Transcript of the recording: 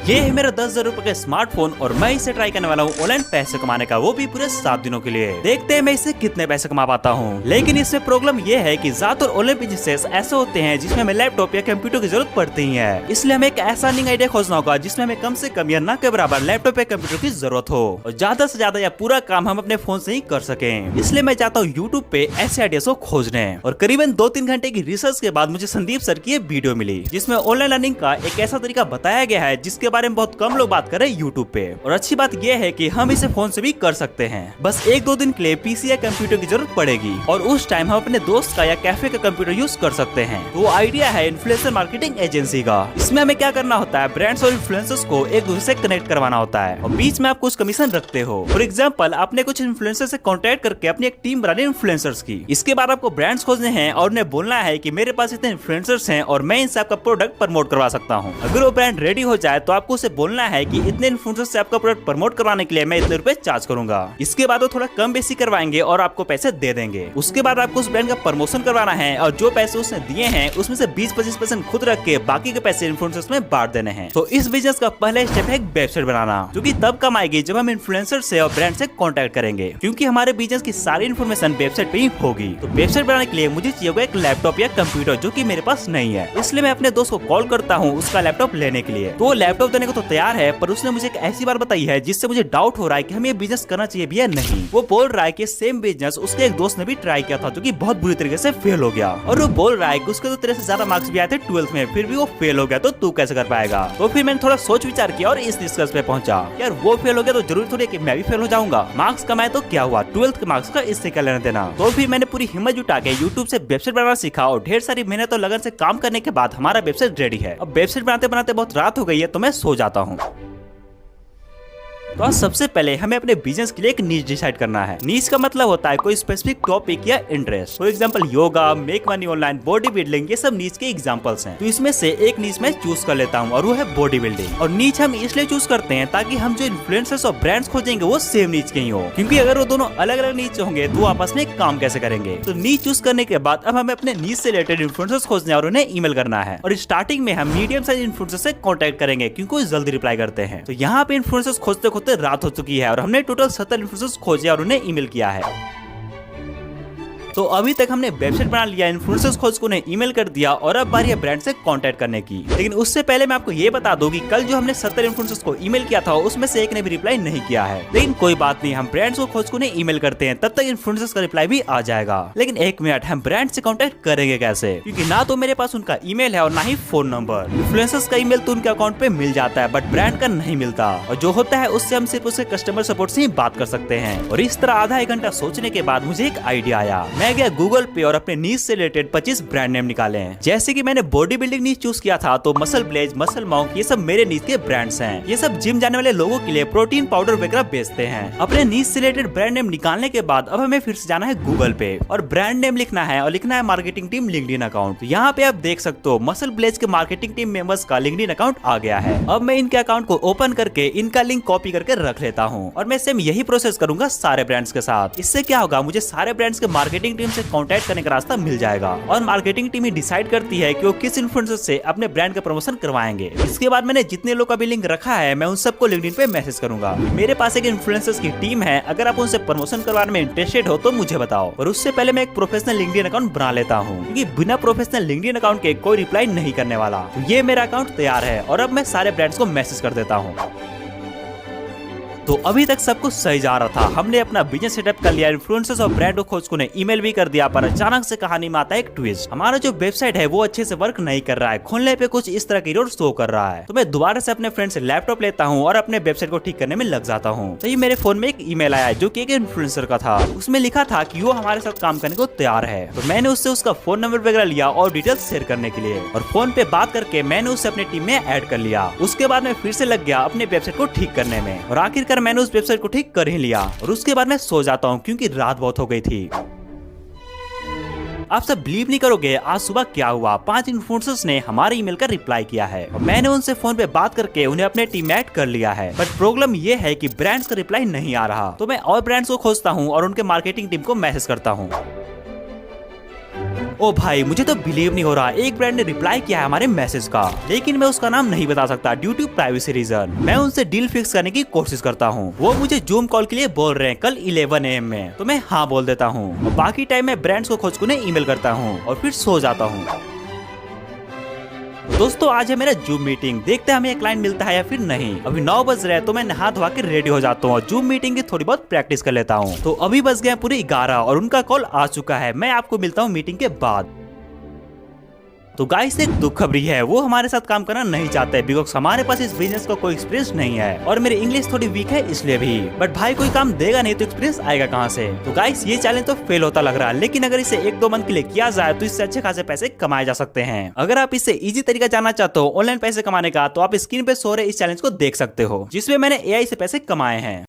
ये है मेरा 10,000 रुपए का स्मार्टफोन और मैं इसे ट्राई करने वाला हूँ ऑनलाइन पैसे कमाने का, वो भी पूरे 7 दिनों के लिए। देखते हैं मैं इससे कितने पैसे कमा पाता हूँ। लेकिन इसमें प्रॉब्लम ये है कि ज्यादातर ऑनलाइन बिजनेस ऐसे होते हैं जिसमें हमें लैपटॉप या कंप्यूटर की जरूरत पड़ती है। इसलिए हमें एक ऐसा अर्निंग आइडिया खोजना होगा जिसमें हमें कम से कम या न के बराबर लैपटॉप या कंप्यूटर की जरूरत हो और ज्यादा से ज्यादा या पूरा काम हम अपने फोन से ही कर सके। इसलिए मैं चाहता हूँ यूट्यूब पे ऐसे आइडियाज को खोजने और करीबन 2-3 घंटे की रिसर्च के बाद मुझे संदीप सर की वीडियो मिली जिसमें ऑनलाइन अर्निंग का एक ऐसा तरीका बताया गया है जिसके बारे में बहुत कम लोग बात कर रहे हैं यूट्यूब पे। और अच्छी बात यह है कि हम इसे फोन से भी कर सकते हैं, बस 1-2 दिन के लिए पीसी या कंप्यूटर की जरूरत पड़ेगी और उस टाइम हम अपने दोस्त का या कैफे का कंप्यूटर यूज कर सकते हैं। तो वो आइडिया है इन्फ्लुएंसर मार्केटिंग एजेंसी का। इसमें हमें क्या करना होता है, ब्रांड्स और इन्फ्लुएंसर्स को एक दूसरे से कनेक्ट करवाना होता है और बीच में आप कुछ कमीशन रखते हो। फॉर एग्जाम्पल, आपने कुछ इन्फ्लुएंसर से कॉन्टेक्ट करके अपनी एक टीम बनानी इन्फ्लुएंसर्स की। इसके बाद आपको ब्रांड्स खोजने हैं और उन्हें बोलना है कि मेरे पास इतने इन्फ्लुएंसर्स हैं और मैं इनसे आपका प्रोडक्ट प्रमोट करवा सकता हूँ। अगर वो ब्रांड रेडी हो जाए तो आपको उसे बोलना है कि इतने इन्फ्लुएंसर्स से आपका प्रोडक्ट प्रमोट करवाने के लिए मैं इतने रुपए चार्ज करूंगा। इसके बाद वो थोड़ा कम बेसी करवाएंगे और आपको पैसे दे देंगे। उसके बाद आपको उस ब्रांड का प्रमोशन करवाना है और जो पैसे उसने दिए हैं उसमें से 20-25% खुद रख के बाकी के पैसे इन्फ्लुएंसर्स में बांट देने हैं। तो इस बिजनेस का पहला स्टेप है एक वेबसाइट बनाना, जो कि तब कम आएगी जब हम इन्फ्लुएंसर से और ब्रांड से कांटेक्ट करेंगे, क्योंकि हमारे बिजनेस की सारी इन्फॉर्मेशन वेबसाइट पे ही होगी। तो वेबसाइट बनाने के लिए मुझे चाहिए होगा एक लैपटॉप या कंप्यूटर, जो कि मेरे पास नहीं है। इसलिए मैं अपने दोस्त को कॉल करता हूँ उसका लैपटॉप लेने के लिए। तो वो लैपटॉप देने को तो तैयार है, पर उसने मुझे एक ऐसी बात बताई है जिससे मुझे डाउट हो रहा है कि हमें ये बिजनेस करना चाहिए भी या नहीं। वो बोल रहा है कि सेम बिजनेस उसके एक दोस्त ने भी ट्राई किया था जो कि बहुत बुरी तरीके से फेल हो गया, और वो बोल रहा है कि उसके तो तेरे से ज्यादा मार्क्स भी आए थे 12th में, फिर भी वो फेल हो गया, तो तू कैसे कर पाएगा। तो फिर मैंने थोड़ा सोच विचार किया और इस निष्कर्ष पे पहुंचा, यार वो फेल हो गया तो जरूरी थोड़ी कि मैं भी फेल हो जाऊंगा। मार्क्स कमाए तो क्या हुआ, 12th के मार्क्स का इससे क्या लेना देना। तो फिर मैंने पूरी हिम्मत जुटा के यूट्यूब से वेबसाइट बनाना सीखा और ढेर सारी मेहनत और लगन से काम करने के बाद हमारा वेबसाइट रेडी है। अब वेबसाइट बनाते बनाते बहुत रात हो गई है तो मैं सो जाता हूँ। तो आज सबसे पहले हमें अपने बिजनेस के लिए एक नीश डिसाइड करना है। नीश का मतलब होता है कोई स्पेसिफिक टॉपिक या interest. For example yoga, make money online, body building, ये सब नीश के एग्जांपल्स हैं। तो इसमें से एक नीश मैं चूज कर लेता हूँ और वो है बॉडी बिल्डिंग। और नीश हम इसलिए चूज करते हैं ताकि हम जो इन्फ्लुएंसर्स और ब्रांड्स खोजेंगे वो सेम नीश के ही हो, क्योंकि अगर वो दोनों अलग अलग नीच होंगे तो आपस में काम कैसे करेंगे। तो नीच चूज करने के बाद अब हमें अपने नीच से रिलेटेड इन्फ्लुएंसर्स खोजने और उन्हें ईमेल करना है। और स्टार्टिंग में हम मीडियम साइज इन्फ्लुएंसर्स से कॉन्टेक्ट करेंगे क्योंकि वो जल्दी रिप्लाई करते हैं। तो यहाँ पे इन्फ्लुएंसर्स खोजते खोजते रात हो चुकी है और हमने टोटल 70 इन्फ्लुएंसर्स खोजे और उन्हें ईमेल किया है। तो अभी तक हमने वेबसाइट बना लिया, इन्फ्लुएंसर्स खोज को उन्हें ईमेल कर दिया और अब बारी है ब्रांड से कांटेक्ट करने की। लेकिन उससे पहले मैं आपको ये बता दूं कि कल जो हमने 70 इन्फ्लुएंसर्स को ईमेल किया था उसमें से एक ने भी रिप्लाई नहीं किया है। लेकिन कोई बात नहीं, हम ब्रांड्स को खोज को उन्हें ईमेल करते हैं, तब तक इन्फ्लुएंसर्स का रिप्लाई भी आ जाएगा। लेकिन एक मिनट, हम ब्रांड से कांटेक्ट करेंगे कैसे, क्योंकि ना तो मेरे पास उनका ईमेल है और ना ही फोन नंबर। इन्फ्लुएंसर्स का ईमेल तो उनके अकाउंट पे मिल जाता है बट ब्रांड का नहीं मिलता, और जो होता है उससे हम सिर्फ उसके कस्टमर सपोर्ट से ही बात कर सकते हैं। और इस तरह आधा 1 घंटा सोचने के बाद मुझे एक आइडिया आया। मैं गया गूगल पे और अपने नीश से रिलेटेड 25 ब्रांड नेम निकाले हैं। जैसे कि मैंने बॉडी बिल्डिंग नीश चूज किया था तो मसल ब्लेज, मसल मॉन्क, ये सब मेरे नीश के ब्रांड्स हैं। ये सब जिम जाने वाले लोगों के लिए प्रोटीन पाउडर वगैरह बेचते हैं। अपने नीश से रिलेटेड ब्रांड नेम निकालने के बाद अब हमें फिर से जाना है गूगल पे और ब्रांड नेम लिखना है और लिखना है मार्केटिंग टीम लिंक्डइन अकाउंट। यहाँ पे आप देख सकते हो मसल ब्लेज के मार्केटिंग टीम मेंबर्स का लिंक्डइन अकाउंट आ गया है। अब मैं इनके अकाउंट को ओपन करके इनका लिंक कॉपी करके रख लेता हूँ और मैं सेम यही प्रोसेस करूंगा सारे ब्रांड्स के साथ। इससे क्या होगा, मुझे सारे ब्रांड्स के मार्केटिंग टीम से कॉन्टेक्ट करने का रास्ता मिल जाएगा और मार्केटिंग टीम ही डिसाइड करती है कि वो किस इन्फ्लुएंसर से अपने ब्रांड का प्रमोशन करवाएंगे। इसके बाद मैंने जितने लोग का भी लिंक रखा है मैं उन सबको लिंक्डइन पे मैसेज करूंगा। मेरे पास एक इन्फ्लुएंसर्स की टीम है, अगर आप उनसे प्रमोशन करवाने में इंटरेस्टेड हो तो मुझे बताओ। और उससे पहले मैं एक प्रोफेशनल लिंक्डइन अकाउंट बना लेता हूँ, क्योंकि बिना प्रोफेशनल लिंक्डइन अकाउंट के कोई रिप्लाई नहीं करने वाला। तो ये मेरा अकाउंट तैयार है और अब मैं सारे ब्रांड्स को मैसेज कर देता हूँ। तो अभी तक सब कुछ सही जा रहा था, हमने अपना बिजनेस सेटअप कर लिया, इन्फ्लुएंसर्स और ब्रांड खोज को ने ईमेल भी कर दिया, पर अचानक से कहानी में आता है एक ट्विस्ट। हमारा जो वेबसाइट है वो अच्छे से वर्क नहीं कर रहा है, खोलने पे कुछ इस तरह की एरर शो कर रहा है। तो मैं दोबारा से अपने फ्रेंड से लैपटॉप लेता हूँ और अपने वेबसाइट को ठीक करने में लग जाता हूँ। तो ये मेरे फोन में एक ईमेल आया जो कि एक इन्फ्लुएंसर का था। उसमें लिखा था कि वो हमारे साथ काम करने को तैयार है। तो मैंने उससे उसका फोन नंबर वगैरह लिया और डिटेल्स शेयर करने के लिए, और फोन पे बात करके मैंने उसे अपनी टीम में ऐड कर लिया। उसके बाद मैं फिर से लग गया अपने वेबसाइट को ठीक करने में और आखिरकार मैंने उस वेबसाइट को ठीक कर ही लिया। और उसके बाद मैं सो जाता हूँ क्योंकि रात बहुत हो गई थी। आप सब बिलीव नहीं करोगे आज सुबह क्या हुआ, 5 इन्फ्लुएंसर्स ने हमारे ईमेल का रिप्लाई किया है और मैंने उनसे फोन पे बात करके उन्हें अपने टीम में ऐड कर लिया है। बट प्रॉब्लम ये है कि ब्रांड्स का रिप्लाई नहीं आ रहा। तो मैं और ब्रांड्स को खोजता हूँ और उनके मार्केटिंग टीम को मैसेज करता हूँ। ओ भाई मुझे तो बिलीव नहीं हो रहा, एक ब्रांड ने रिप्लाई किया है हमारे मैसेज का, लेकिन मैं उसका नाम नहीं बता सकता ड्यू टू प्राइवेसी रीजन। मैं उनसे डील फिक्स करने की कोशिश करता हूँ। वो मुझे जूम कॉल के लिए बोल रहे हैं कल 11 AM में, तो मैं हाँ बोल देता हूँ। बाकी टाइम मैं ब्रांड्स को खोज को ईमेल करता हूँ और फिर सो जाता हूँ। दोस्तों आज है मेरा जूम मीटिंग, देखते हैं हमें एक क्लाइंट मिलता है या फिर नहीं। अभी 9 बज रहे हैं तो मैं नहा धोवा के रेडी हो जाता हूँ और जूम मीटिंग की थोड़ी बहुत प्रैक्टिस कर लेता हूँ। तो अभी बज गए पूरे 11 और उनका कॉल आ चुका है। मैं आपको मिलता हूँ मीटिंग के बाद। तो गाइस एक दुख खबरी है, वो हमारे साथ काम करना नहीं चाहते बिकॉज हमारे पास इस बिजनेस का कोई एक्सपीरियंस नहीं है और मेरी इंग्लिश थोड़ी वीक है इसलिए भी। बट भाई कोई काम देगा नहीं तो एक्सपीरियंस आएगा कहाँ से। तो गाइस ये चैलेंज तो फेल होता लग रहा है, लेकिन अगर इसे 1-2 मंथ के लिए किया जाए तो इससे अच्छे खासे पैसे कमाए जा सकते हैं। अगर आप इससे इजी तरीका जानना चाहते हो ऑनलाइन पैसे कमाने का, तो आप स्क्रीन पे शो रहे इस चैलेंज को देख सकते हो, जिसमें मैंने AI से पैसे कमाए हैं।